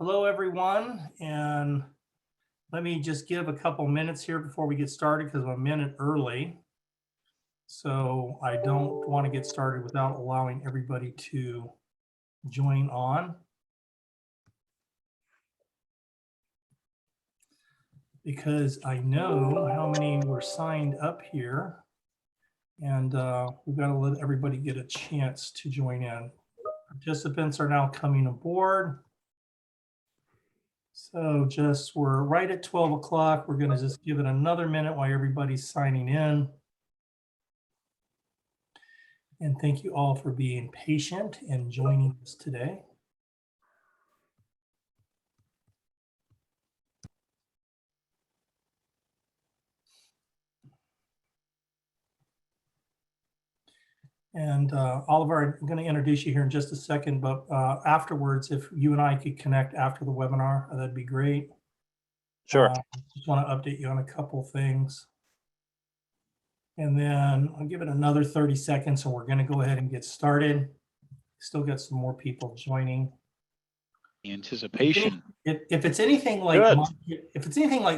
Hello, everyone. And let me just give a couple minutes here before we get started because I'm a minute early. So I don't want to get started without allowing everybody to join on. Because I know how many were signed up here. And we've got to let everybody get a chance to join in. Participants are now coming aboard. So we're right at 12 o'clock. We're going to just give it another minute while everybody's signing in. And thank you all for being patient and joining us today. And Oliver, I'm going to introduce you here in just a second, but afterwards, if you and I could connect after the webinar, that'd be great. Sure. Just want to update you on a couple things. And then I'll give it another 30 seconds, and we're going to go ahead and get started. Still got some more people joining. Anticipation. If it's anything like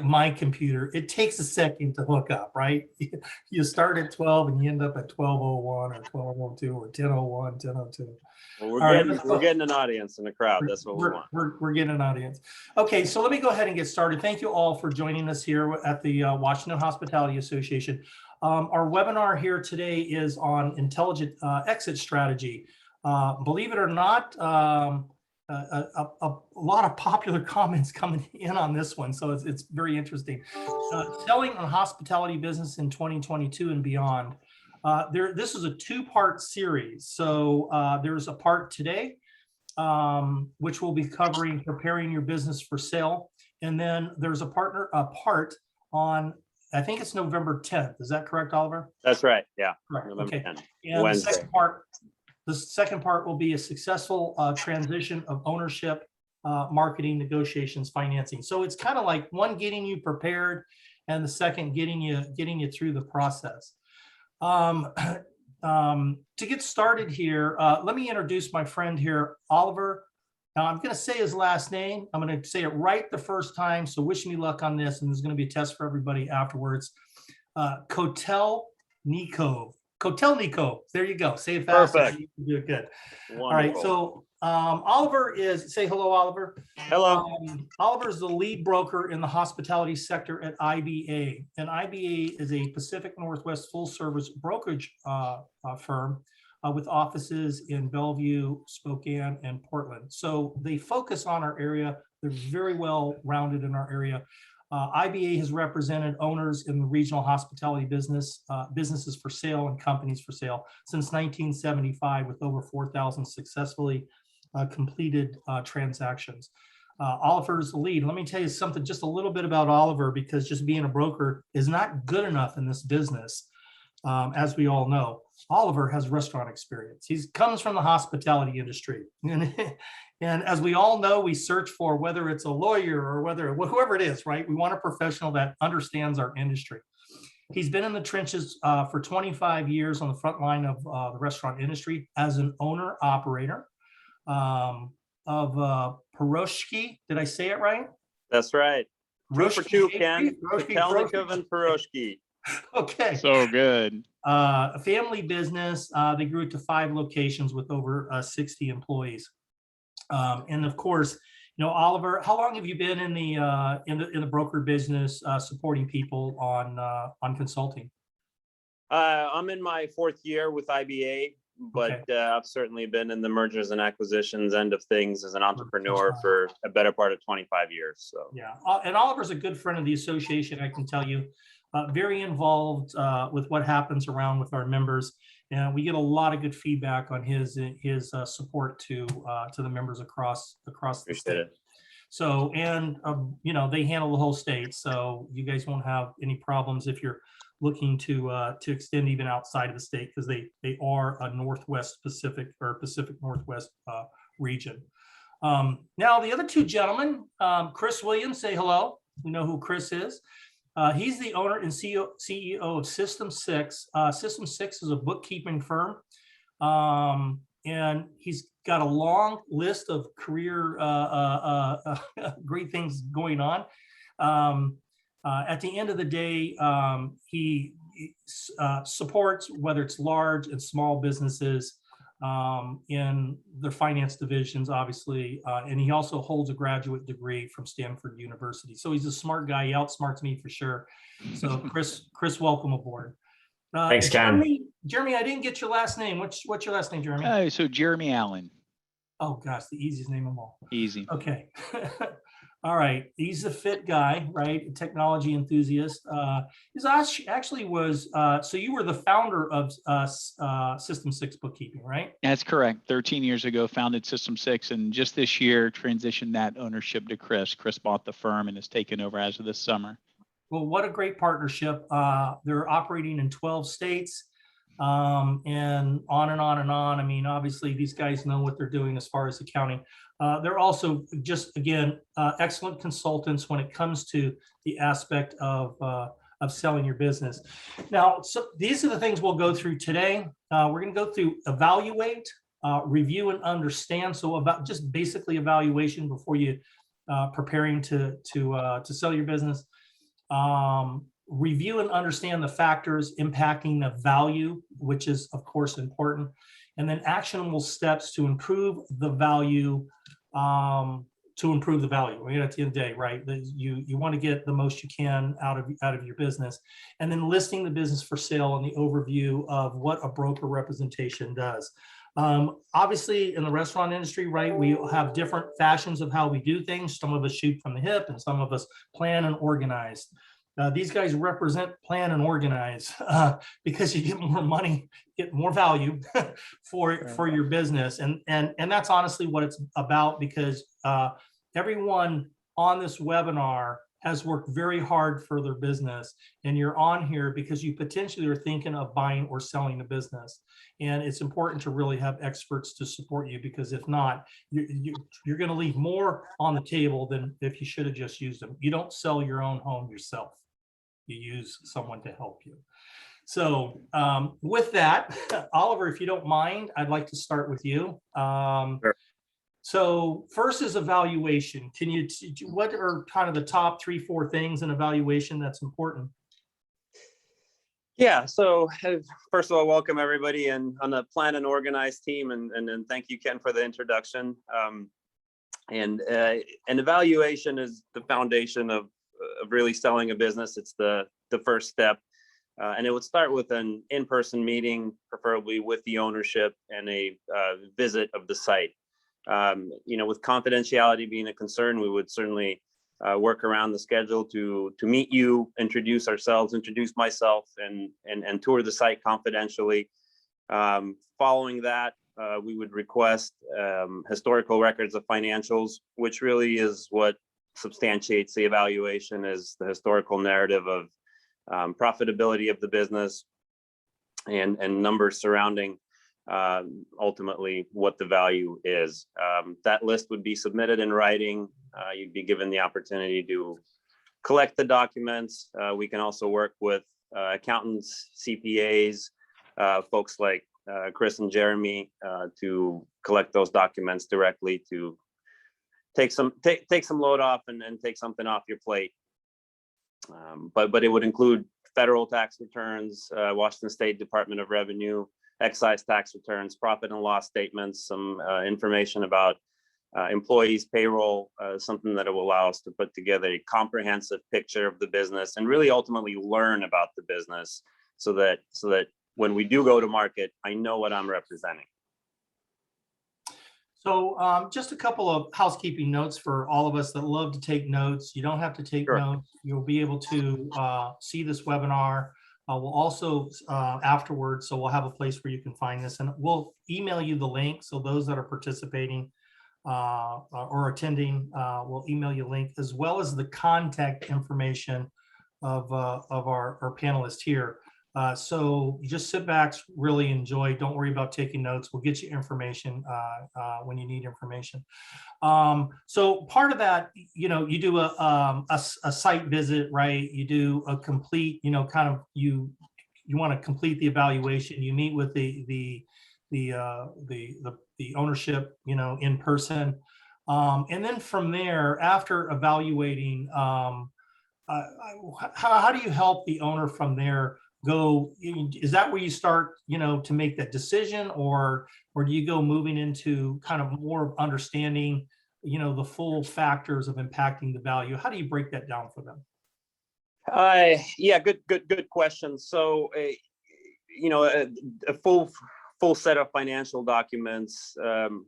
my computer, it takes a second to hook up, right? You start at 12 and you end up at 12:01 or 12:02 or 10:01, 10:02. Well, we're getting an audience in the crowd. That's what we want. We're getting an audience. Okay, so let me go ahead and get started. Thank you all for joining us here at the Washington Hospitality Association. Our webinar here today is on intelligent exit strategy. Believe it or not, a lot of popular comments coming in on this one, so it's very interesting. Selling on hospitality business in 2022 and beyond. This is a two-part series. So there's a part today, which will be covering preparing your business for sale, and then there's a part on, I think it's November 10th. Is that correct, Oliver? That's right. Yeah. Correct. November Okay. 10th. And Wednesday. the second part will be a successful transition of ownership, marketing, negotiations, financing. So it's kind of like one getting you prepared, and the second getting you through the process. To get started here, let me introduce my friend here, Oliver. Now I'm going to say his last name. I'm going to say it right the first time. So wish me luck on this, and there's going to be a test for everybody afterwards. Kotelnikov. Kotelnikov. There you go. Say it fast. Perfect. You do it good. Wonderful. All right. So Oliver say hello, Oliver. Hello. Oliver is the lead broker in the hospitality sector at IBA. And IBA is a Pacific Northwest full service brokerage firm with offices in Bellevue, Spokane, and Portland. So they focus on our area. They're very well rounded in our area. IBA has represented owners in the regional hospitality businesses for sale and companies for sale since 1975, with over 4,000 successfully completed transactions. Oliver's the lead. Let me tell you something, just a little bit about Oliver, because just being a broker is not good enough in this business. As we all know, Oliver has restaurant experience. He comes from the hospitality industry. And as we all know, we search for, whether it's a lawyer or whoever it is, right? We want a professional that understands our industry. He's been in the trenches for 25 years on the front line of the restaurant industry as an owner operator of Piroshki. Did I say it right? That's right. Two for two, Ken. Kotelnikov and Piroshki. Okay. So good. A family business. They grew it to 5 locations with over 60 employees. And of course, Oliver, how long have you been in the broker business, supporting people on consulting? I'm in my 4th year with IBA, but Okay. I've certainly been in the mergers and acquisitions end of things as an entrepreneur for a better part of 25 years. So yeah, and Oliver's a good friend of the association, I can tell you. Very involved with what happens around with our members, and we get a lot of good feedback on his support to the members across the state. So, and they handle the whole state, so you guys won't have any problems if you're looking to extend even outside of the state, because they are a Northwest Pacific or Pacific Northwest region. Now the other two gentlemen, Chris Williams, say hello. We know who Chris is. He's the owner and CEO of System 6. System 6 is a bookkeeping firm and he's got a long list of career great things going on. At the end of the day, he supports whether it's large and small businesses in their finance divisions, obviously, and he also holds a graduate degree from Stanford University. So he's a smart guy. He outsmarts me for sure. So Chris, welcome aboard. Thanks, Ken. Jeremy, I didn't get your last name. What's your last name, Jeremy? So Jeremy Allen. Oh gosh, the easiest name of all. Easy. Okay. All right. He's a fit guy, right? A technology enthusiast. He's actually was, so you were the founder of System 6 Bookkeeping, right? That's correct. 13 years ago, founded System 6, and just this year transitioned that ownership to Chris. Chris bought the firm and has taken over as of this summer. Well, what a great partnership. They're operating in 12 states. And on and on and on. I mean, obviously these guys know what they're doing as far as accounting. They're also just, again, excellent consultants when it comes to the aspect of selling your business. Now, so these are the things we'll go through today. We're going to go through evaluate, review, and understand. So about just basically evaluation before you preparing to sell your business. Review and understand the factors impacting the value, which is of course important, and then actionable steps to improve the value. Right? At the end of the day, right? You want to get the most you can out of your business, and then listing the business for sale and the overview of what a broker representation does. Obviously, in the restaurant industry, right, we have different fashions of how we do things. Some of us shoot from the hip, and some of us plan and organize. These guys represent plan and organize because you get more money, get more value for your business. And that's honestly what it's about, because everyone on this webinar has worked very hard for their business, and you're on here because you potentially are thinking of buying or selling a business. And it's important to really have experts to support you, because if not, you're going to leave more on the table than if you should have just used them. You don't sell your own home yourself. You use someone to help you. So with that, Oliver, if you don't mind, I'd like to start with you. Sure. So first is evaluation. What are kind of the top 3-4 things in evaluation that's important? Yeah, so first of all, welcome everybody and on the plan and organize team, and thank you, Ken, for the introduction. And evaluation is the foundation of really selling a business. It's the first step, and it would start with an in-person meeting, preferably with the ownership, and a visit of the site. With confidentiality being a concern, we would certainly work around the schedule to meet you, introduce ourselves, introduce myself, and tour the site confidentially. Following that, we would request historical records of financials, which really is what substantiates the evaluation, is the historical narrative of profitability of the business and numbers surrounding ultimately what the value is. That list would be submitted in writing. You'd be given the opportunity to collect the documents. We can also work with accountants, CPAs, folks like Chris and Jeremy to collect those documents directly, to take some load off and take something off your plate. But it would include federal tax returns, Washington State Department of Revenue, excise tax returns, profit and loss statements, some information about employees' payroll, something that will allow us to put together a comprehensive picture of the business and really ultimately learn about the business, so that when we do go to market, I know what I'm representing. So just a couple of housekeeping notes for all of us that love to take notes. You don't have to take Sure. notes. You'll be able to see this webinar. We'll also afterwards, so we'll have a place where you can find this, and we'll email you the link. So those that are participating or attending, we'll email you a link, as well as the contact information of our panelists here. So you just sit back, really enjoy. Don't worry about taking notes. We'll get you information when you need information. So part of that, you do a site visit, right? You do a complete, kind of you want to complete the evaluation. You meet with the the ownership, in person. And then from there, after evaluating, how do you help the owner from there go? Is that where you start, to make that decision, or do you go moving into kind of more of understanding, the full factors of impacting the value? How do you break that down for them? Yeah, good question. So, a full set of financial documents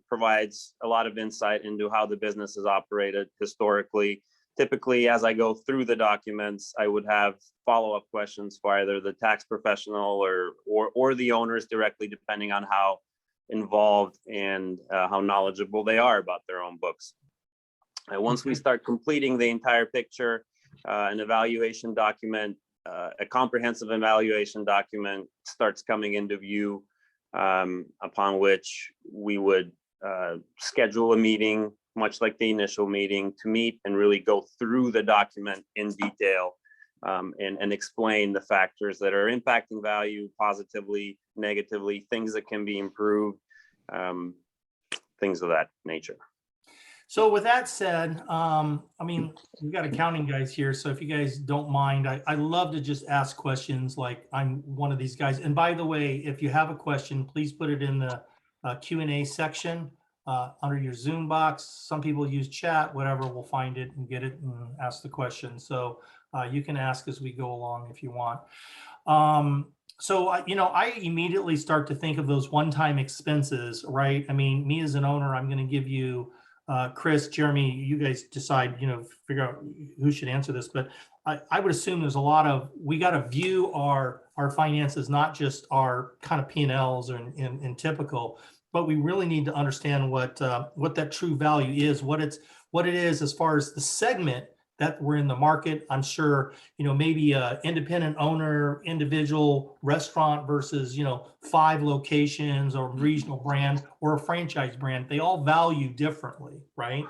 provides a lot of insight into how the business is operated historically. Typically, as I go through the documents, I would have follow-up questions for either the tax professional or the owners directly, depending on how involved and how knowledgeable they are about their own books. And once we start completing the entire picture, an evaluation document, a comprehensive evaluation document starts coming into view, upon which we would schedule a meeting, much like the initial meeting, to meet and really go through the document in detail, and explain the factors that are impacting value positively, negatively, things that can be improved, things of that nature. So with that said, we've got accounting guys here, so if you guys don't mind, I love to just ask questions like I'm one of these guys. And by the way, if you have a question, please put it in the Q&A section under your Zoom box. Some people use chat, whatever, we'll find it and get it and ask the question. So you can ask as we go along if you want. So, I immediately start to think of those one-time expenses, right? Me as an owner, I'm going to give you Chris, Jeremy, you guys decide, figure out who should answer this, but I would assume there's a lot of, we got to view our finances, not just our kind of P&Ls and typical, but we really need to understand what that true value is, what it is as far as the segment that we're in the market. I'm sure, maybe a independent owner, individual restaurant versus, 5 locations or regional brand or a franchise brand, they all value differently, right?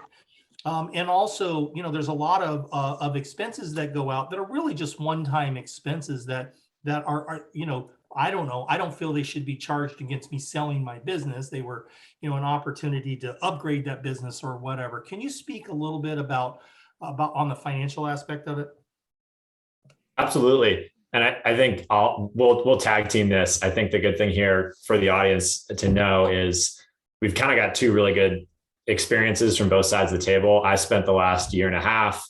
And also, there's a lot of expenses that go out that are really just one-time expenses that are, I don't know. I don't feel they should be charged against me selling my business. They were, an opportunity to upgrade that business or whatever. Can you speak a little bit about on the financial aspect of it? Absolutely. And I think we'll tag team this. I think the good thing here for the audience to know is we've kind of got 2 really good experiences from both sides of the table. I spent the last 1.5 years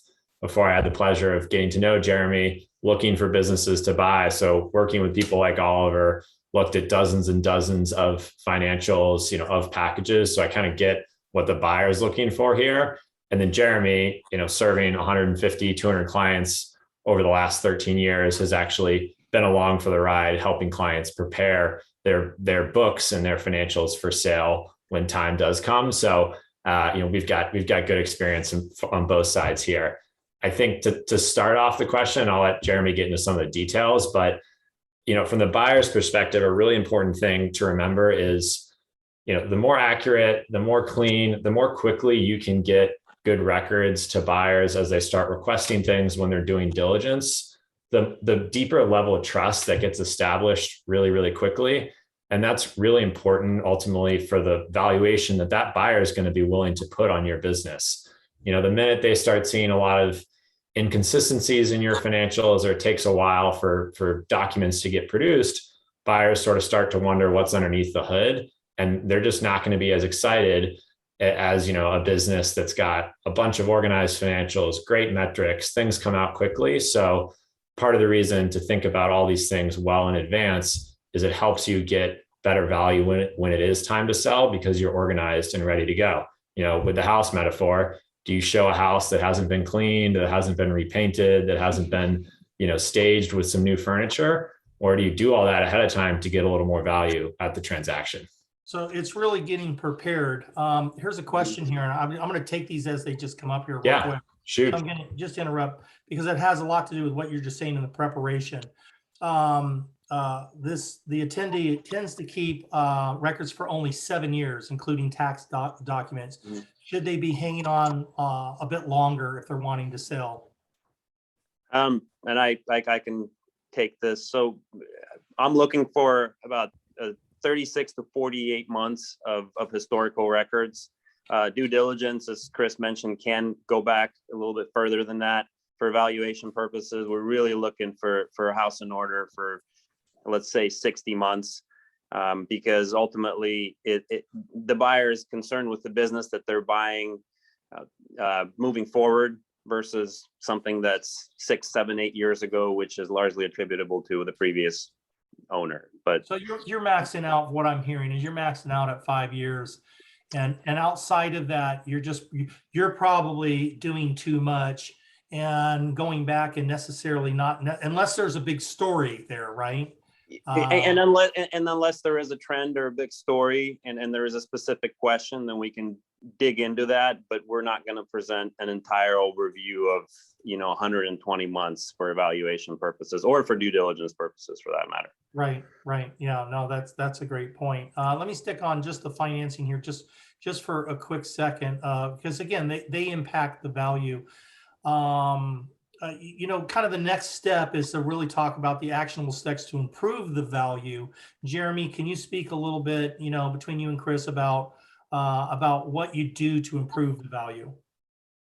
before I had the pleasure of getting to know Jeremy, looking for businesses to buy. So working with people like Oliver, looked at dozens and dozens of financials, of packages. So I kind of get what the buyer is looking for here. And then Jeremy, serving 150, 200 clients over the last 13 years, has actually been along for the ride, helping clients prepare their books and their financials for sale when time does come. So, we've got good experience on both sides here. I think to start off the question, I'll let Jeremy get into some of the details, but, from the buyer's perspective, a really important thing to remember is, the more accurate, the more clean, the more quickly you can get good records to buyers as they start requesting things when they're doing diligence, the deeper level of trust that gets established really, really quickly. And that's really important ultimately for the valuation that buyer is going to be willing to put on your business. The minute they start seeing a lot of inconsistencies in your financials, or it takes a while for documents to get produced, buyers sort of start to wonder what's underneath the hood, and they're just not going to be as excited as, a business that's got a bunch of organized financials, great metrics, things come out quickly. So part of the reason to think about all these things well in advance is it helps you get better value when it is time to sell, because you're organized and ready to go. With the house metaphor, do you show a house that hasn't been cleaned, that hasn't been repainted, that hasn't been, staged with some new furniture? Or do you do all that ahead of time to get a little more value at the transaction? So it's really getting prepared. Here's a question here, and I'm going to take these as they just come up here. Yeah, quick. shoot. I'm going to just interrupt because it has a lot to do with what you're just saying in the preparation. The attendee tends to keep records for only 7 years, including tax documents. Mm-hmm. Should they be hanging on a bit longer if they're wanting to sell? And I can take this. So I'm looking for about a 36 to 48 months of historical records. Due diligence, as Chris mentioned, can go back a little bit further than that. For valuation purposes, we're really looking for a house in order for, let's say, 60 months, because ultimately the buyer is concerned with the business that they're buying moving forward versus something that's 6, 7, 8 years ago, which is largely attributable to the previous owner. But So you're maxing out, what I'm hearing is you're maxing out at 5 years. And outside of that, you're probably doing too much and going back and necessarily not, unless there's a big story there, right? and unless there is a trend or a big story and there is a specific question, then we can dig into that. But we're not going to present an entire overview of 120 months for evaluation purposes or for due diligence purposes, for that matter. Right. Yeah, no, that's a great point. Let me stick on just the financing here, just for a quick second, because again, they impact the value. Kind of the next step is to really talk about the actionable steps to improve the value. Jeremy, can you speak a little bit, between you and Chris about what you do to improve the value?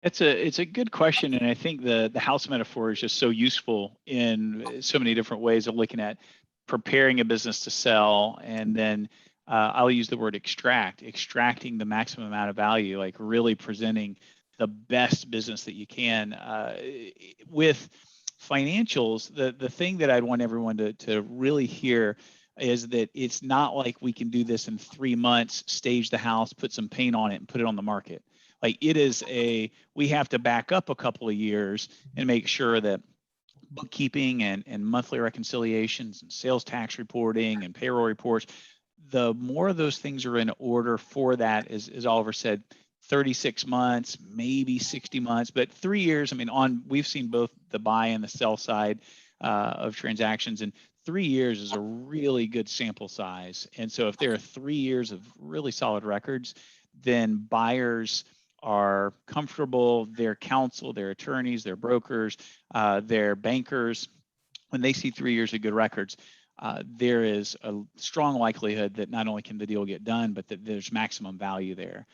It's a good question, and I think the house metaphor is just so useful in so many different ways of looking at preparing a business to sell, and then I'll use the word extracting the maximum amount of value, like really presenting the best business that you can. With financials, the thing that I'd want everyone to really hear is that it's not like we can do this in 3 months, stage the house, put some paint on it, and put it on the market. Like we have to back up a couple of years and make sure that bookkeeping and monthly reconciliations and sales tax reporting and payroll reports, the more of those things are in order for that, as Oliver said, 36 months, maybe 60 months, but 3 years. I mean, we've seen both the buy and the sell side of transactions, and 3 years is a really good sample size. And so if there are 3 years of really solid records, then buyers are comfortable, their counsel, their attorneys, their brokers, their bankers, when they see 3 years of good records, there is a strong likelihood that not only can the deal get done, but that there's maximum value there.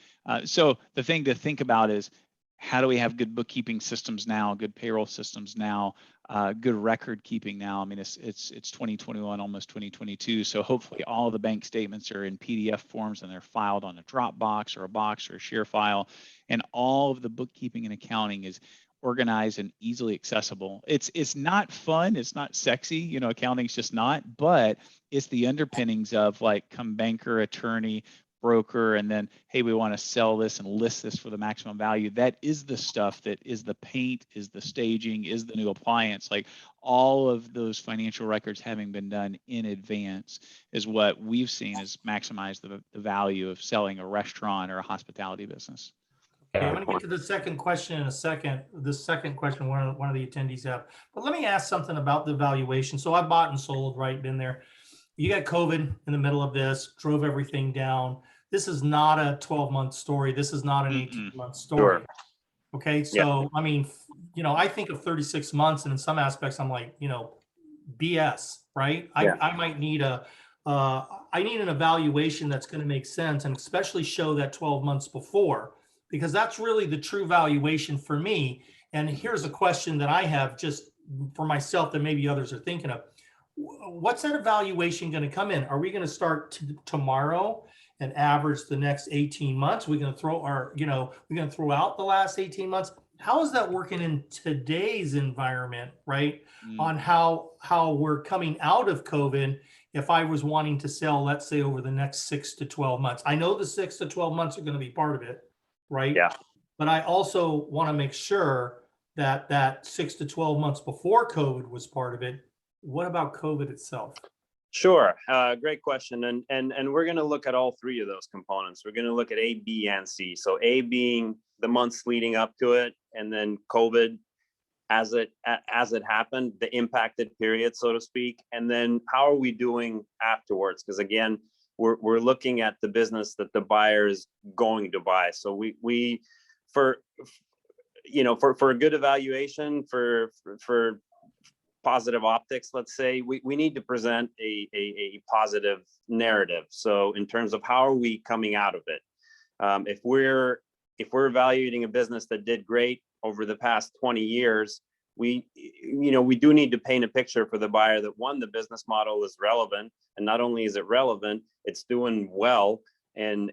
So the thing to think about is, how do we have good bookkeeping systems now, good payroll systems now, good record keeping now? I mean, it's 2021, almost 2022. So hopefully all of the bank statements are in PDF forms and they're filed on a Dropbox or a box or a share file. And all of the bookkeeping and accounting is organized and easily accessible. It's not fun. It's not sexy. Accounting's just not, but it's the underpinnings of like come banker, attorney, broker, and then, hey, we want to sell this and list this for the maximum value. That is the stuff that is the paint, is the staging, is the new appliance. Like all of those financial records having been done in advance is what we've seen is maximize the value of selling a restaurant or a hospitality business. Okay, I'm going to get to the second question in a second. The second question one of the attendees have, but let me ask something about the valuation. So I bought and sold, right? Been there. You got COVID in the middle of this, drove everything down. This is not a 12-month story. This is not an 18-month story. Sure. Okay, so I mean, I think of 36 months, and in some aspects, I'm like, BS, right? Yeah. I might need I need an evaluation that's going to make sense, and especially show that 12 months before, because that's really the true valuation for me. And here's a question that I have just for myself that maybe others are thinking of. What's that evaluation going to come in? Are we going to start tomorrow and average the next 18 months? We're going to throw we're going to throw out the last 18 months. How is that working in today's environment, right? On how we're coming out of COVID. If I was wanting to sell, let's say over the next 6 to 12 months, I know the 6 to 12 months are going to be part of it, right? Yeah. But I also want to make sure that 6 to 12 months before COVID was part of it. What about COVID itself? Sure. Great question. And we're going to look at all three of those components. We're going to look at A, B, and C. So A being the months leading up to it, and then COVID as it happened, the impacted period, so to speak. And then how are we doing afterwards? Because again, we're looking at the business that the buyer is going to buy. So we for a good evaluation for positive optics, let's say, we need to present a positive narrative. So in terms of how are we coming out of it? If we're evaluating a business that did great over the past 20 years, we do need to paint a picture for the buyer that, one, the business model is relevant, and not only is it relevant, it's doing well, and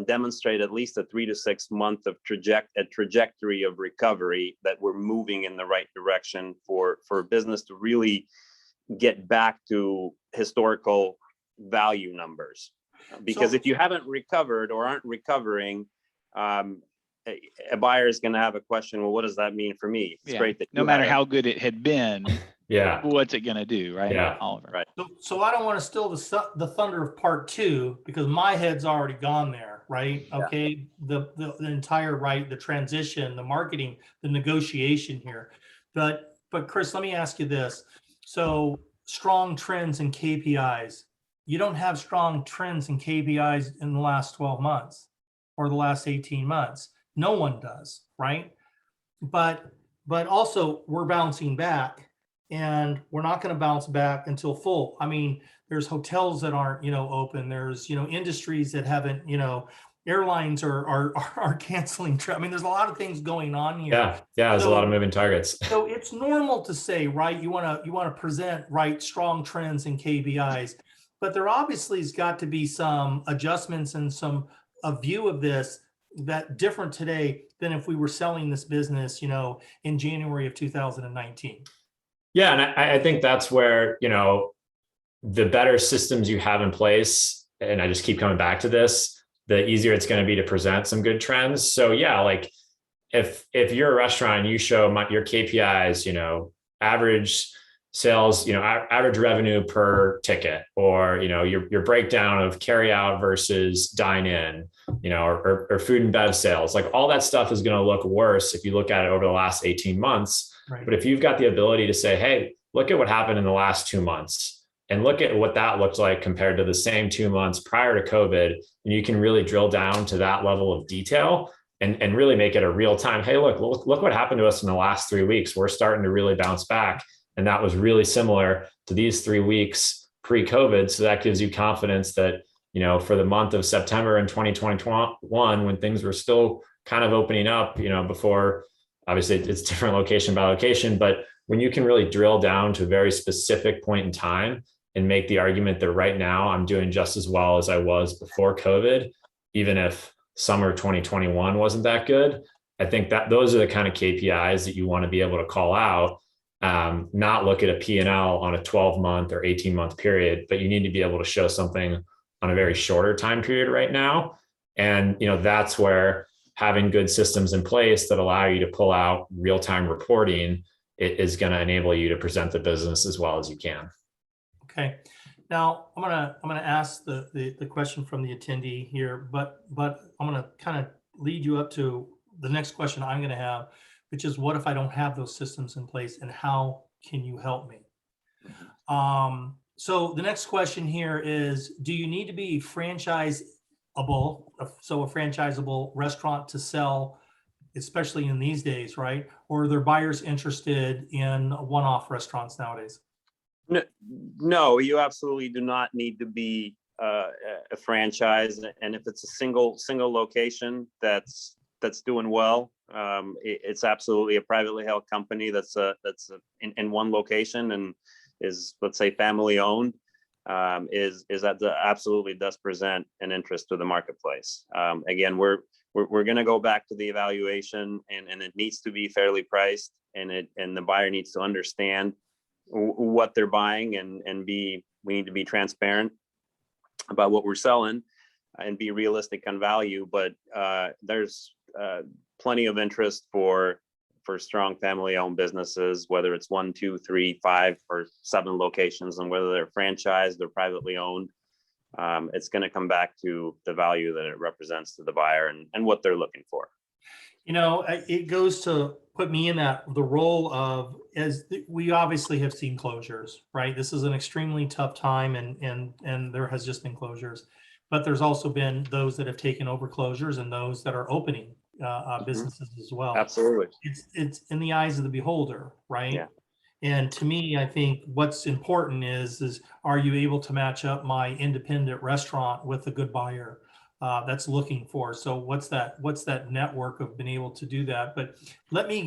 demonstrate at least a 3 to 6 month of trajectory of recovery, that we're moving in the right direction for business to really get back to historical value numbers. Because if you haven't recovered or aren't recovering, a buyer is going to have a question. Well, what does that mean for me? It's great that no matter how good it had been, Yeah. what's it going to do, right? Yeah. Oliver. Right. So I don't want to steal the thunder of part two, because my head's already gone there, right? Yeah. Okay, the entire, right, the transition, the marketing, the negotiation here. But Chris, let me ask you this. So strong trends and KPIs. You don't have strong trends and KPIs in the last 12 months or the last 18 months. No one does, right? But also we're bouncing back, and we're not going to bounce back until full. I mean, there's hotels that aren't, open. There's, industries that haven't, airlines are canceling. I mean, there's a lot of things going on here. Yeah. There's a lot of moving targets. So it's normal to say, right, you want to present, right, strong trends and KPIs, but there obviously has got to be some adjustments and a view of this that different today than if we were selling this business, in January of 2019. Yeah. And I think that's where, the better systems you have in place, and I just keep coming back to this, the easier it's going to be to present some good trends. So yeah, like if you're a restaurant and you show your KPIs, average sales, average revenue per ticket, or, your breakdown of carry out versus dine in, or food and bev sales, like all that stuff is going to look worse if you look at it over the last 18 months. Right. But if you've got the ability to say, hey, look at what happened in the last 2 months and look at what that looked like compared to the same 2 months prior to COVID, and you can really drill down to that level of detail and really make it a real time. Hey, look what happened to us in the last 3 weeks. We're starting to really bounce back. And that was really similar to these 3 weeks pre-COVID. So that gives you confidence that, for the month of September in 2021, when things were still kind of opening up, before, obviously it's different location by location, but when you can really drill down to a very specific point in time and make the argument that right now I'm doing just as well as I was before COVID, even if summer 2021 wasn't that good, I think that those are the kind of KPIs that you want to be able to call out. Not look at a P&L on a 12-month or 18-month period, but you need to be able to show something on a very shorter time period right now. And, that's where having good systems in place that allow you to pull out real-time reporting is going to enable you to present the business as well as you can. Okay. Now I'm gonna ask the question from the attendee here, but I'm gonna kind of lead you up to the next question I'm gonna have, which is, what if I don't have those systems in place, and how can you help me? So the next question here is, do you need to be franchisable, so a franchisable restaurant to sell, especially in these days, right? Or are there buyers interested in one-off restaurants nowadays? No, you absolutely do not need to be a franchise. And if it's a single location that's doing well, it's absolutely a privately held company that's in one location and is, let's say, family owned, is that absolutely does present an interest to the marketplace. Again, we're going to go back to the evaluation, and it needs to be fairly priced, and the buyer needs to understand what they're buying, and we need to be transparent about what we're selling and be realistic on value. But there's plenty of interest for strong family-owned businesses, whether it's 1, 2, 3, 5, or 7 locations, and whether they're franchised or privately owned. It's going to come back to the value that it represents to the buyer and what they're looking for. It goes to put me in the role of, as we obviously have seen closures, right? This is an extremely tough time, and there has just been closures, but there's also been those that have taken over closures and those that are opening businesses as well. Absolutely. It's in the eyes of the beholder, right? Yeah. And to me, I think what's important is are you able to match up my independent restaurant with a good buyer that's looking for? So what's that network of being able to do that? But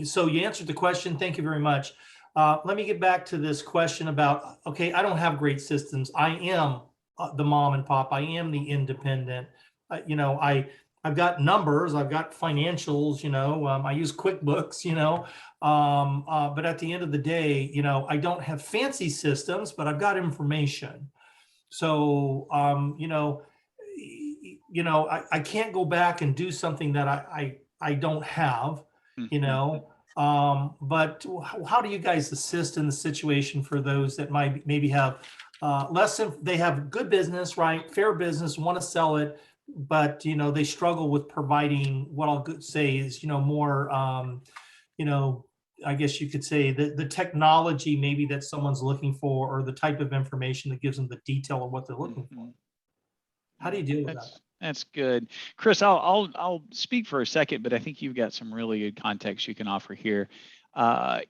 so you answered the question. Thank you very much. Let me get back to this question about, okay, I don't have great systems. I am the mom and pop. I am the independent. I've got numbers, I've got financials, I use QuickBooks, but at the end of the day, I don't have fancy systems, but I've got information. So, I can't go back and do something that I don't have, but how do you guys assist in the situation for those that might maybe have they have good business, right? Fair business, want to sell it, but they struggle with providing what I'll say is more I guess you could say the technology maybe that someone's looking for, or the type of information that gives them the detail of what they're looking for. How do you deal with that? That's good. Chris, I'll speak for a second, but I think you've got some really good context you can offer here.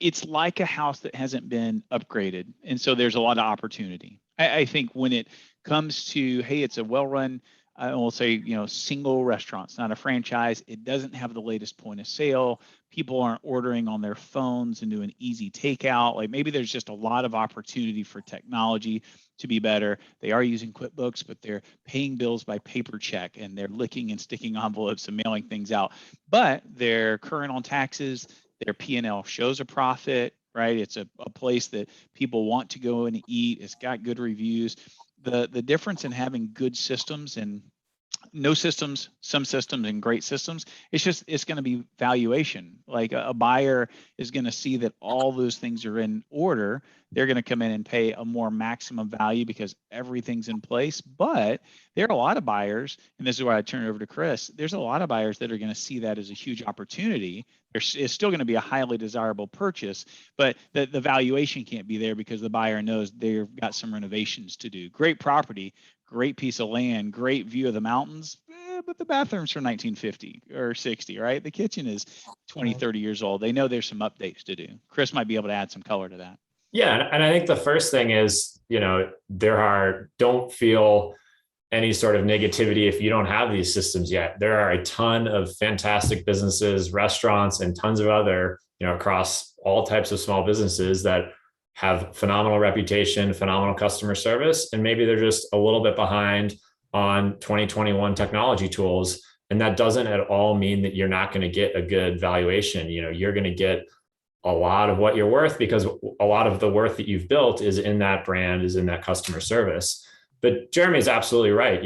It's like a house that hasn't been upgraded. And so there's a lot of opportunity. I think when it comes to, hey, it's a well-run, I will say, single restaurant. It's not a franchise. It doesn't have the latest point of sale. People aren't ordering on their phones and doing easy takeout. Like maybe there's just a lot of opportunity for technology to be better. They are using QuickBooks, but they're paying bills by paper check, and they're licking and sticking envelopes and mailing things out. But they're current on taxes. Their P&L shows a profit, right? It's a place that people want to go and eat. It's got good reviews. The difference in having good systems and no systems, some systems, and great systems, it's going to be valuation. Like a buyer is going to see that all those things are in order. They're going to come in and pay a more maximum value because everything's in place. But there are a lot of buyers, and this is why I turn it over to Chris. There's a lot of buyers that are going to see that as a huge opportunity. It's still going to be a highly desirable purchase, but the valuation can't be there because the buyer knows they've got some renovations to do. Great property, great piece of land, great view of the mountains, but the bathroom's from 1950 or 60, right? The kitchen is 20, 30 years old. They know there's some updates to do. Chris might be able to add some color to that. Yeah. And I think the first thing is, don't feel any sort of negativity if you don't have these systems yet. There are a ton of fantastic businesses, restaurants, and tons of other, across all types of small businesses that have phenomenal reputation, phenomenal customer service, and maybe they're just a little bit behind on 2021 technology tools. And that doesn't at all mean that you're not going to get a good valuation. You're going to get a lot of what you're worth because a lot of the worth that you've built is in that brand, is in that customer service. But Jeremy's absolutely right.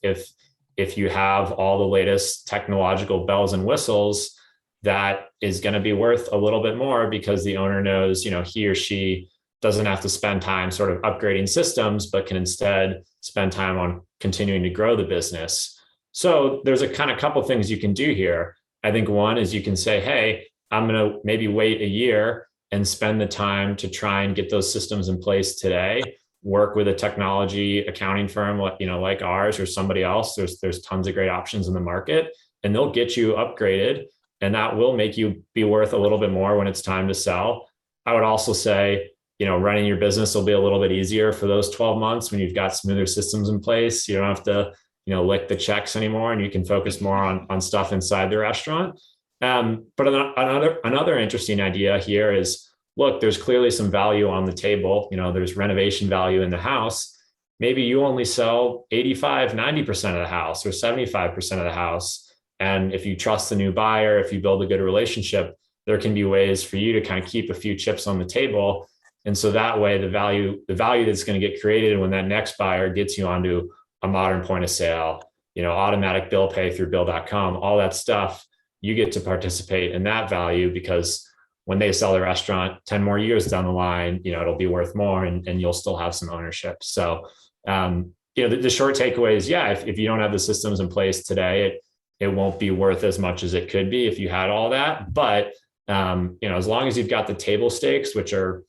If you have all the latest technological bells and whistles, that is going to be worth a little bit more because the owner knows, he or she doesn't have to spend time sort of upgrading systems, but can instead spend time on continuing to grow the business. So there's a kind of couple things you can do here. I think one is you can say, hey, I'm going to maybe wait a year and spend the time to try and get those systems in place today. Work with a technology accounting firm, like ours or somebody else. There's tons of great options in the market, and they'll get you upgraded, and that will make you be worth a little bit more when it's time to sell. I would also say, running your business will be a little bit easier for those 12 months when you've got smoother systems in place. You don't have to, lick the checks anymore, and you can focus more on stuff inside the restaurant. But another interesting idea here is, look, there's clearly some value on the table. There's renovation value in the house. Maybe you only sell 85, 90% of the house or 75% of the house. And if you trust the new buyer, if you build a good relationship, there can be ways for you to kind of keep a few chips on the table. And so that way, the value that's going to get created when that next buyer gets you onto a modern point of sale, automatic bill pay through bill.com, all that stuff, you get to participate in that value because when they sell the restaurant 10 more years down the line, it'll be worth more and you'll still have some ownership. So, the short takeaway is, if you don't have the systems in place today, it won't be worth as much as it could be if you had all that. But, as long as you've got the table stakes, which are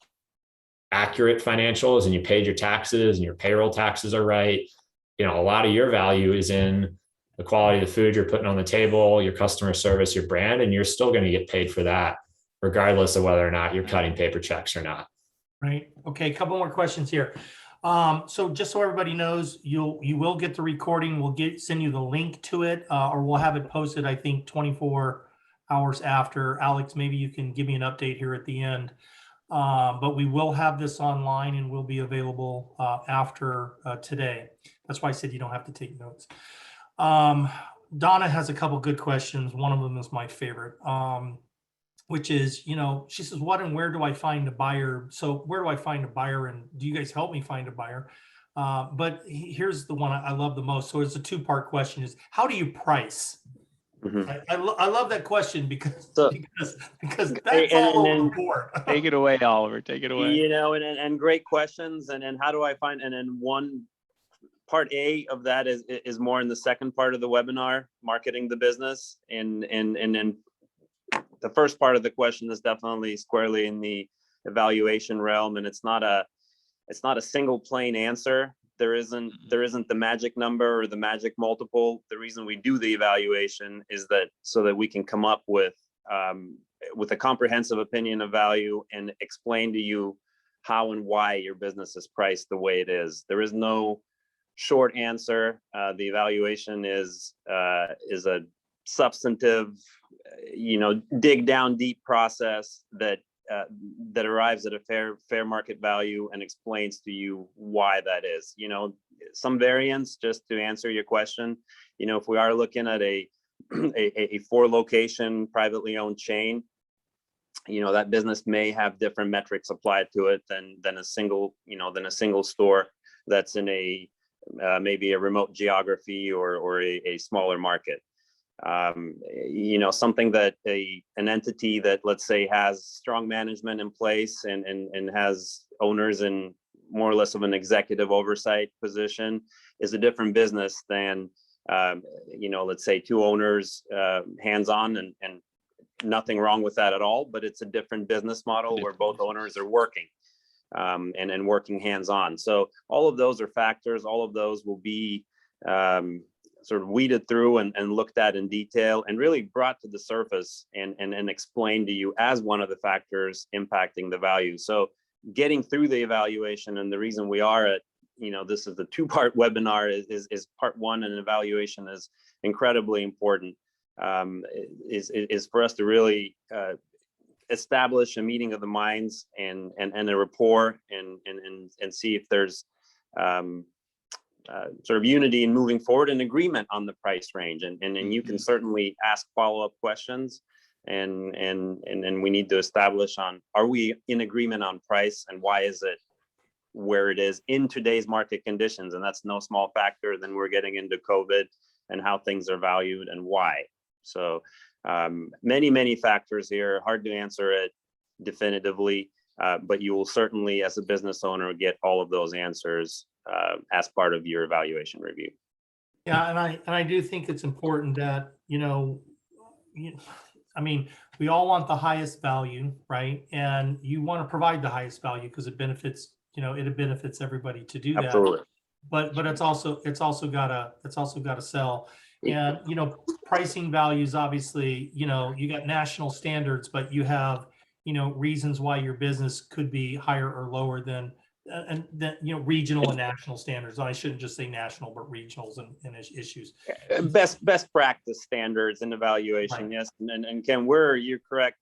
accurate financials, and you paid your taxes and your payroll taxes are right, a lot of your value is in the quality of the food you're putting on the table, your customer service, your brand, and you're still going to get paid for that, regardless of whether or not you're cutting paper checks or not. Right. Okay. A couple more questions here. So just so everybody knows, you will get the recording. We'll send you the link to it, or we'll have it posted, I think, 24 hours after. Alex, maybe you can give me an update here at the end. But we will have this online and will be available after today. That's why I said you don't have to take notes. Donna has a couple good questions. One of them is my favorite, which is, she says, what and where do I find a buyer? So where do I find a buyer, and do you guys help me find a buyer? But here's the one I love the most. So it's a two-part question: is how do you price? Mhm. I love that question because So, because that's all over the board. Take it away, Oliver. Take it away. and great questions. And how do I find, and then one part A of that is more in the second part of the webinar, marketing the business. And then the first part of the question is definitely squarely in the evaluation realm. And it's not a single plain answer. There isn't the magic number or the magic multiple. The reason we do the evaluation is that so that we can come up with a comprehensive opinion of value and explain to you how and why your business is priced the way it is. There is no short answer. The evaluation is a substantive, dig down deep process that arrives at a fair market value and explains to you why that is. Some variance, just to answer your question, if we are looking at a 4-location privately owned chain, that business may have different metrics applied to it than a single store that's in maybe a remote geography or a smaller market. Something that an entity that, let's say, has strong management in place and has owners in more or less of an executive oversight position is a different business than, let's say 2 owners, hands-on, and nothing wrong with that at all, but it's a different business model where both owners are working and working hands-on. So all of those are factors. All of those will be sort of weeded through and looked at in detail and really brought to the surface and explained to you as one of the factors impacting the value. So getting through the evaluation, and the reason we are at, this is the 2-part webinar, is part 1, and evaluation is incredibly important, is for us to really establish a meeting of the minds and a rapport and see if there's sort of unity in moving forward and agreement on the price range. And you can certainly ask follow-up questions and we need to establish are we in agreement on price, and why is it where it is in today's market conditions? And that's no small factor. Then we're getting into COVID and how things are valued and why. So many factors here, hard to answer it definitively, but you will certainly, as a business owner, get all of those answers as part of your evaluation review. Yeah, and I do think it's important that, we all want the highest value, right? And you want to provide the highest value because it benefits, it benefits everybody to do that. Absolutely. But it's also gotta sell. And pricing values, obviously, you got national standards, but you have reasons why your business could be higher or lower than regional and national standards. I shouldn't just say national, but regionals and issues. Best practice standards and evaluation. Right. Yes. And Ken, you're correct.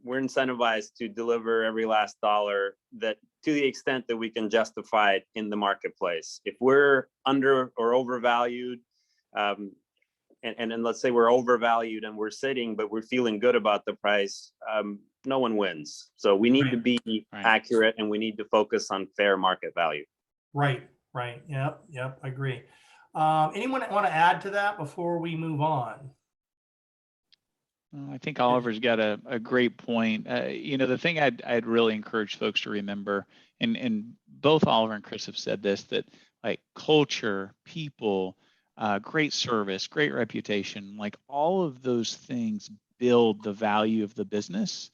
We're incentivized to deliver every last dollar, that to the extent that we can justify it in the marketplace. If we're under or overvalued, and let's say we're overvalued and we're sitting, but we're feeling good about the price, no one wins. So we need to be accurate, and we need to focus on fair market value. Right. Yep. I agree. Anyone want to add to that before we move on? I think Oliver's got a great point. The thing I'd really encourage folks to remember, and both Oliver and Chris have said this, that like culture, people, great service, great reputation, like all of those things build the value of the business.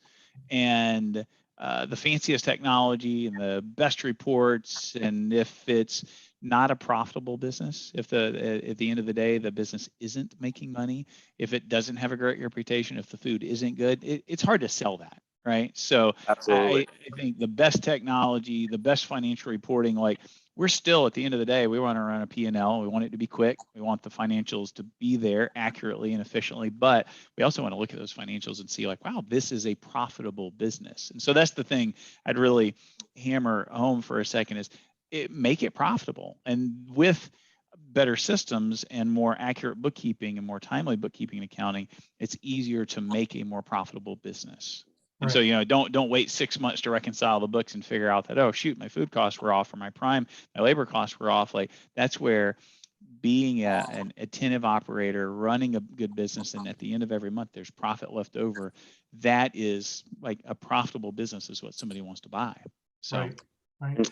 And the fanciest technology and the best reports, and if it's not a profitable business, if at the end of the day the business isn't making money, if it doesn't have a great reputation, if the food isn't good, it's hard to sell that. right? So Absolutely. I think the best technology, the best financial reporting, like we're still at the end of the day, we want to run a P&L. We want it to be quick. We want the financials to be there accurately and efficiently, but we also want to look at those financials and see like, wow, this is a profitable business. And so that's the thing I'd really hammer home for a second is make it profitable. And with better systems and more accurate bookkeeping and more timely bookkeeping and accounting, it's easier to make a more profitable business. And so, don't wait 6 months to reconcile the books and figure out that, oh, shoot, my food costs were off or my labor costs were off. Like that's where being an attentive operator, running a good business, and at the end of every month, there's profit left over. That is like a profitable business is what somebody wants to buy. So. Right.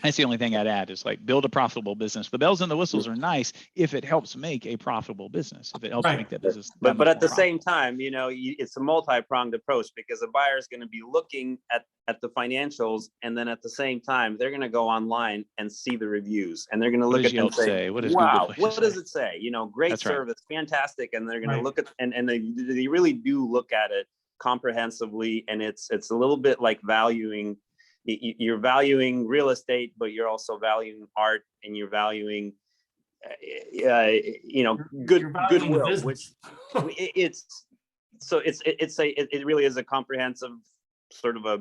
That's the only thing I'd add is like build a profitable business. The bells and the whistles are nice if it helps make a profitable business, if it helps make that business. But at the same time, it's a multi-pronged approach because a buyer is going to be looking at the financials, and then at the same time, they're going to go online and see the reviews, and they're going to look at them and say, wow, what does it say? Great service, fantastic. And they're going to look at, and they really do look at it comprehensively. And it's a little bit like you're valuing real estate, but you're also valuing art, and you're valuing, goodwill, which it really is a comprehensive sort of a,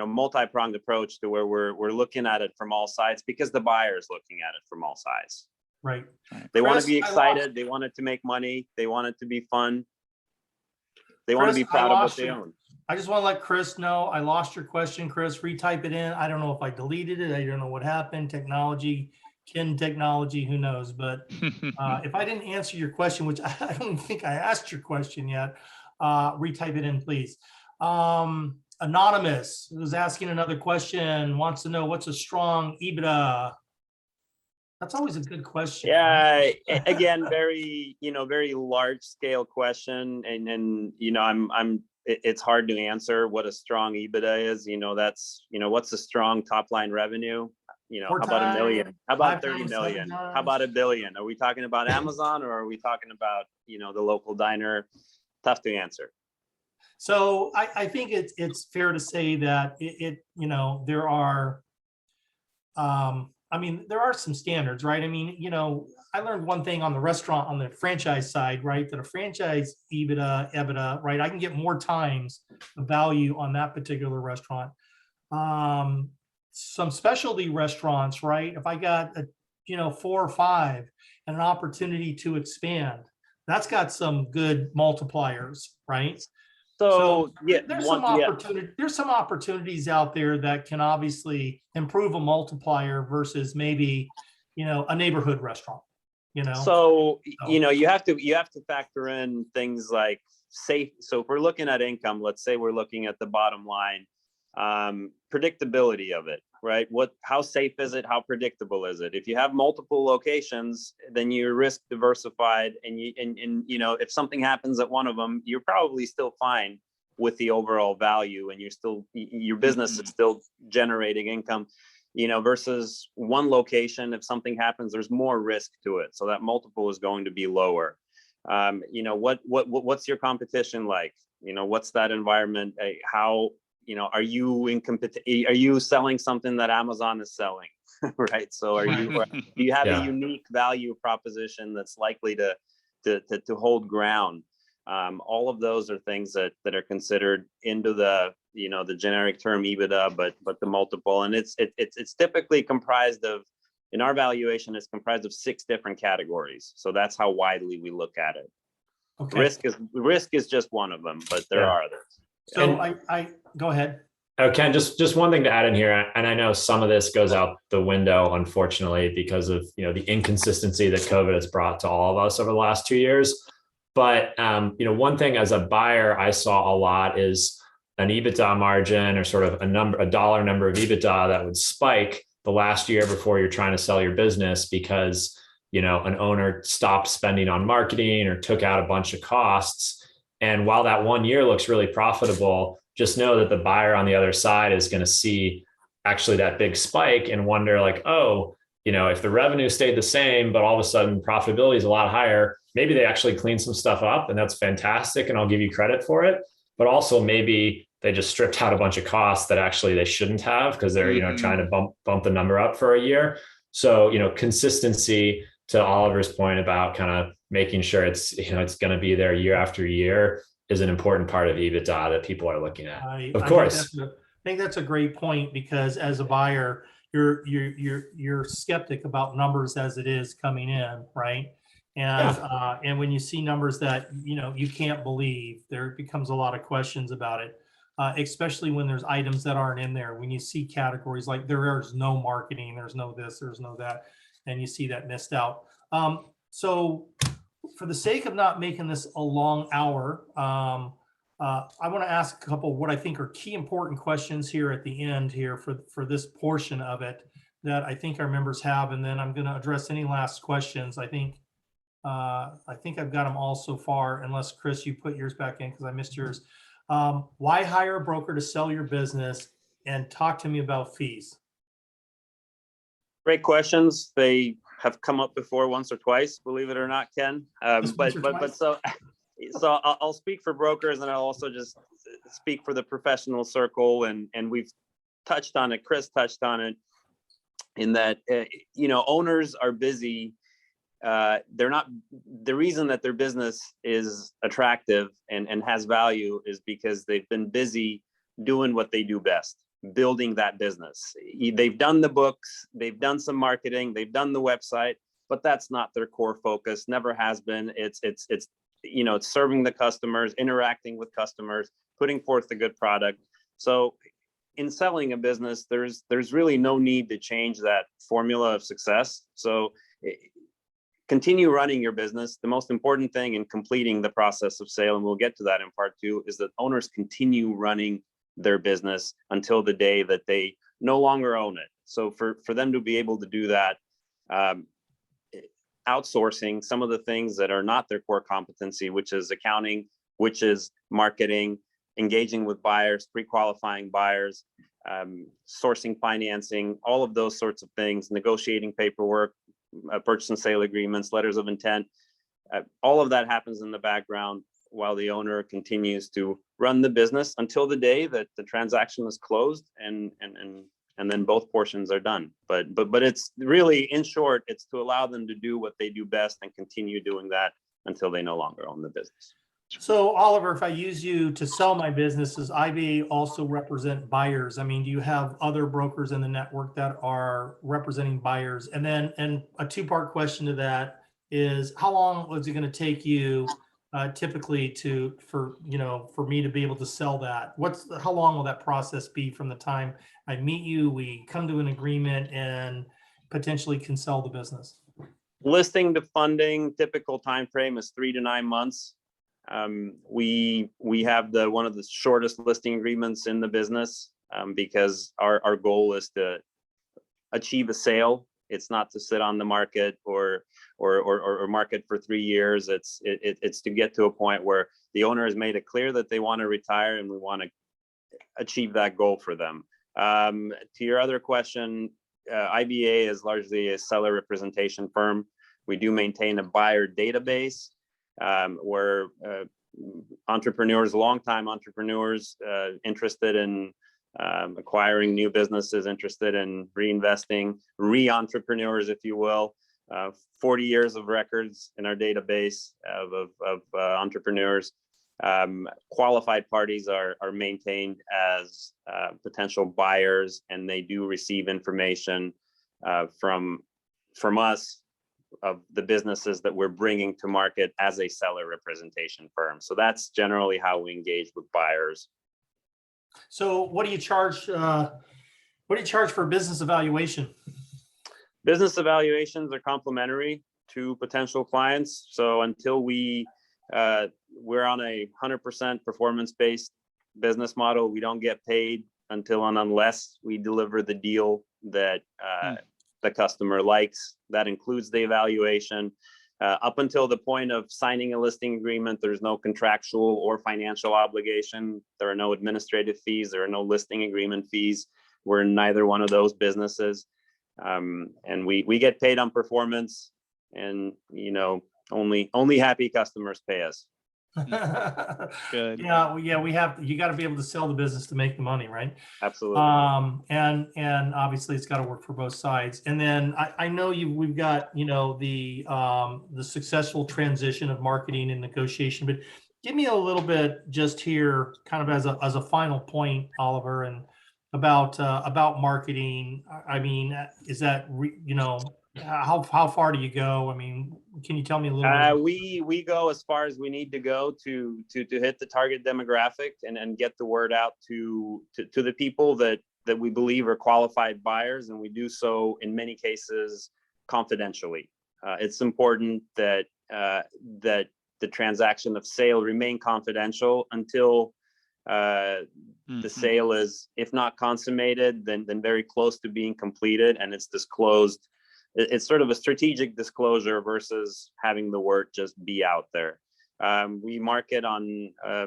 multi-pronged approach to where we're looking at it from all sides because the buyer is looking at it from all sides. Right. They want to be excited. They want it to make money. They want it to be fun. They want to be proud of what they own. I just want to let Chris know I lost your question, Chris. Retype it in. I don't know if I deleted it. I don't know what happened. Technology, who knows? But if I didn't answer your question, which I don't think I asked your question yet, retype it in, please. Anonymous was asking another question, wants to know what's a strong EBITDA. That's always a good question. Yeah, again, very large scale question, and it's hard to answer what a strong EBITDA is. That's what's a strong top line revenue. How about $1 million? How about 30 million? How about $1 billion? Are we talking about Amazon, or are we talking about the local diner? Tough to answer. So I think it's fair to say that there are there are some standards, right? I learned one thing on the franchise side, right? That a franchise EBITDA, right? I can get more times the value on that particular restaurant. Some specialty restaurants, right? If I got 4 or 5 and an opportunity to expand, that's got some good multipliers, right? So yeah, there's some opportunities out there that can obviously improve a multiplier versus maybe, a neighborhood restaurant, So, you have to factor in things like safe. So if we're looking at income, let's say we're looking at the bottom line, predictability of it, right? How safe is it? How predictable is it? If you have multiple locations, then you're risk diversified, and if something happens at one of them, you're probably still fine with the overall value, and your business is still generating income, versus one location. If something happens, there's more risk to it, so that multiple is going to be lower. What's your competition like? What's that environment? How are you selling something that Amazon is selling, right? So do you have a unique value proposition that's likely to hold ground? All of those are things that are considered into the generic term EBITDA, but the multiple, and it's typically comprised of, in our valuation, it's comprised of 6 different categories. So that's how widely we look at it. Okay. Risk is just one of them, but there are others. So I go ahead. Oh, Ken, just one thing to add in here, and I know some of this goes out the window, unfortunately, because of the inconsistency that COVID has brought to all of us over the last 2 years. But one thing as a buyer I saw a lot is an EBITDA margin, or sort of a dollar number of EBITDA that would spike the last year before you're trying to sell your business because an owner stopped spending on marketing or took out a bunch of costs. And while that 1 year looks really profitable, just know that the buyer on the other side is going to see actually that big spike and wonder like, oh, if the revenue stayed the same, but all of a sudden profitability is a lot higher, maybe they actually clean some stuff up, and that's fantastic, and I'll give you credit for it. but also maybe they just stripped out a bunch of costs that actually they shouldn't have because they're, trying to bump the number up for a year. So, consistency, to Oliver's point about kind of making sure it's, it's going to be there year after year, is an important part of EBITDA that people are looking at. Of course. I think that's a great point, because as a buyer, you're skeptic about numbers as it is coming in, right? And and when you see numbers that you can't believe, there becomes a lot of questions about it, especially when there's items that aren't in there. When you see categories like there's no marketing, there's no this, there's no that, and you see that missed out. So for the sake of not making this a long hour, I want to ask a couple of what I think are key important questions here at the end here for this portion of it that I think our members have, and then I'm going to address any last questions. I think I've got them all so far, unless Chris, you put yours back in because I missed yours. Why hire a broker to sell your business, and talk to me about fees? Great questions. They have come up before once or twice, believe it or not, Ken. So I'll speak for brokers, and I'll also just speak for the professional circle. And we've touched on it. Chris touched on it, in that, owners are busy. They're not, the reason that their business is attractive and has value is because they've been busy doing what they do best, building that business. They've done the books, they've done some marketing, they've done the website, but that's not their core focus. Never has been. It's serving the customers, interacting with customers, putting forth a good product. So in selling a business, there's really no need to change that formula of success. So continue running your business. The most important thing in completing the process of sale, and we'll get to that in part 2, is that owners continue running their business until the day that they no longer own it. So for them to be able to do that, outsourcing some of the things that are not their core competency, which is accounting, which is marketing, engaging with buyers, pre-qualifying buyers, sourcing financing, all of those sorts of things, negotiating paperwork, purchase and sale agreements, letters of intent, all of that happens in the background while the owner continues to run the business until the day that the transaction is closed, and then both portions are done. But it's really, in short, it's to allow them to do what they do best and continue doing that until they no longer own the business. So Oliver, if I use you to sell my business, does IBA also represent buyers? I mean, do you have other brokers in the network that are representing buyers? And then, and a 2-part question to that is, how long was it going to take you typically for me to be able to sell that? How long will that process be from the time I meet you, we come to an agreement, and potentially can sell the business? Listing to funding, typical time frame is 3 to 9 months. We have one of the shortest listing agreements in the business, because our goal is to achieve a sale. It's not to sit on the market or market for 3 years. It's to get to a point where the owner has made it clear that they want to retire, and we want to achieve that goal for them. To your other question, IBA is largely a seller representation firm. We do maintain a buyer database, where entrepreneurs, longtime entrepreneurs, interested in acquiring new businesses, interested in reinvesting, re-entrepreneurs, if you will, 40 years of records in our database of entrepreneurs. Qualified parties are maintained as potential buyers, and they do receive information from us of the businesses that we're bringing to market as a seller representation firm. So that's generally how we engage with buyers. So what do you charge? What do you charge for business evaluation? Business evaluations are complimentary to potential clients. So until we're on a 100% performance-based business model, we don't get paid until and unless we deliver the deal that the customer likes. That includes the evaluation. Up until the point of signing a listing agreement, there's no contractual or financial obligation. There are no administrative fees. There are no listing agreement fees. We're in neither one of those businesses. And we get paid on performance, and only happy customers pay us. Good. Yeah, we have, you got to be able to sell the business to make the money, right? Absolutely. And obviously it's got to work for both sides. And then I know we've got, the successful transition of marketing and negotiation, but give me a little bit just here, kind of as a final point, Oliver, and about marketing. I mean, is that, how far do you go? I mean, can you tell me a little bit? We go as far as we need to go to hit the target demographic and get the word out to the people that we believe are qualified buyers, and we do so in many cases confidentially. It's important that the transaction of sale remain confidential until the sale is, if not consummated, then very close to being completed, and it's disclosed. It's sort of a strategic disclosure versus having the word just be out there. We market on a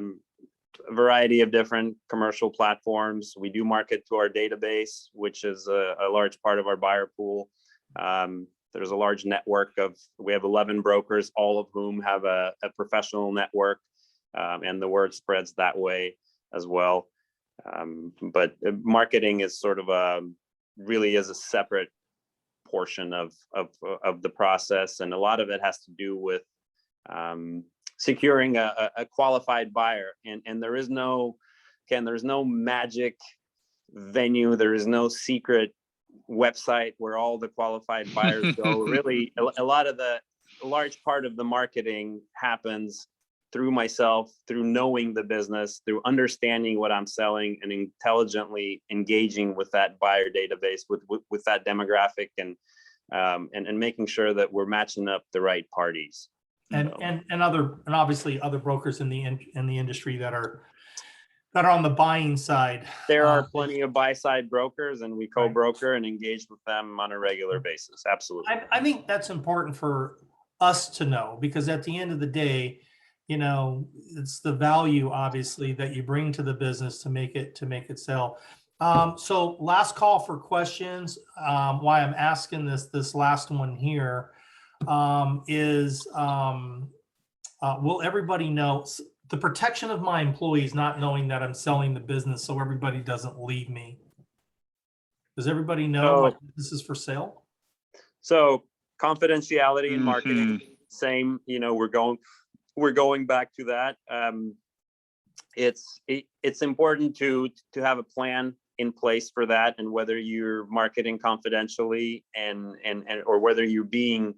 variety of different commercial platforms. We do market to our database, which is a large part of our buyer pool. There's a large network we have 11 brokers, all of whom have a professional network, and the word spreads that way as well. But marketing is sort of really is a separate portion of the process, and a lot of it has to do with securing a qualified buyer. And there is no, Ken, there's no magic venue, there is no secret website where all the qualified buyers go. Really, a large part of the marketing happens through myself, through knowing the business, through understanding what I'm selling, and intelligently engaging with that buyer database, with that demographic, and making sure that we're matching up the right parties. And obviously other brokers in the industry that are on the buying side. There are plenty of buy-side brokers, and we co-broker and engage with them on a regular basis. Absolutely. I think that's important for us to know, because at the end of the day, it's the value, obviously, that you bring to the business to make it sell. So last call for questions. Why I'm asking this last one here is, will everybody know the protection of my employees, not knowing that I'm selling the business, so everybody doesn't leave me? Does everybody know this is for sale? So confidentiality in marketing, same, we're going back to that. It's important to have a plan in place for that, and whether you're marketing confidentially and or whether you're being,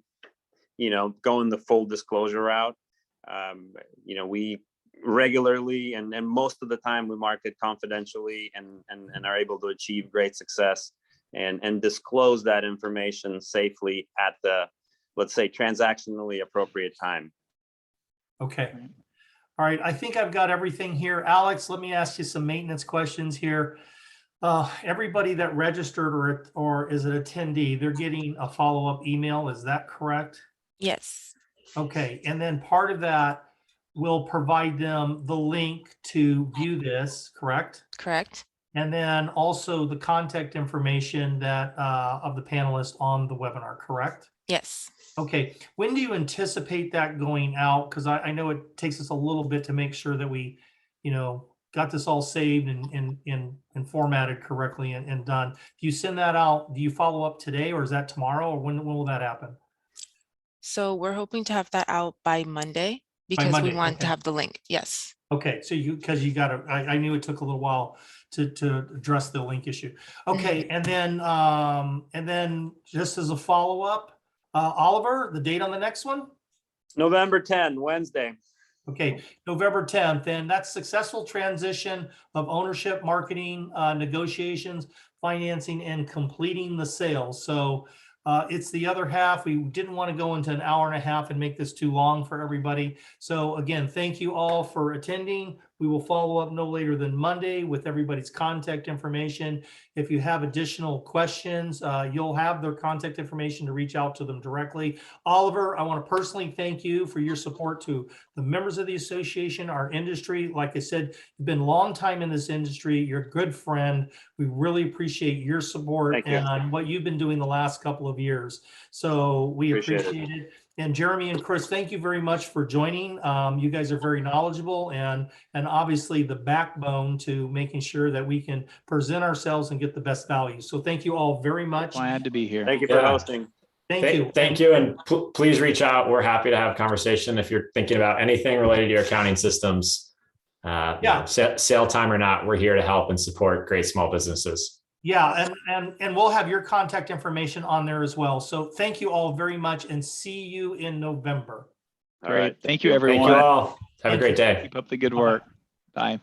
going the full disclosure route. We regularly and most of the time we market confidentially and are able to achieve great success and disclose that information safely at the, let's say, transactionally appropriate time. Okay. All right. I think I've got everything here. Alex, let me ask you some maintenance questions here. Everybody that registered or is an attendee, they're getting a follow-up email. Is that correct? Yes. Okay. And then part of that will provide them the link to view this, correct? Correct. And then also the contact information that of the panelists on the webinar, correct? Yes. Okay. When do you anticipate that going out? Because I know it takes us a little bit to make sure that we, got this all saved and formatted correctly and done. Do you send that out? Do you follow up today, or is that tomorrow, or when will that happen? So we're hoping to have that out by Monday, because we want to have the link. Yes. Okay. So because you got to, I knew it took a little while to address the link issue. Okay. And then just as a follow-up, Oliver, the date on the next one? November 10, Wednesday. Okay, November 10th, and that's successful transition of ownership, marketing, negotiations, financing, and completing the sale. So it's the other half. We didn't want to go into an hour and a half and make this too long for everybody. So again, thank you all for attending. We will follow up no later than Monday with everybody's contact information. If you have additional questions, you'll have their contact information to reach out to them directly. Oliver, I want to personally thank you for your support to the members of the association, our industry. Like I said, you've been a long time in this industry. You're a good friend. We really appreciate your support and what you've been doing the last couple of years. So we appreciate it. And Jeremy and Chris, thank you very much for joining. You guys are very knowledgeable and obviously the backbone to making sure that we can present ourselves and get the best value. So thank you all very much. Glad to be here. Thank you for Yeah. hosting. Thank you. Thank you. And please reach out. We're happy to have a conversation if you're thinking about anything related to your accounting systems. Yeah. Sale time or not, we're here to help and support great small businesses. Yeah, and we'll have your contact information on there as well. So thank you all very much and see you in November. All right. Great. Thank you, Thank everyone. you all. Have a Thank great you. day. Keep up the good Bye-bye. work. Bye.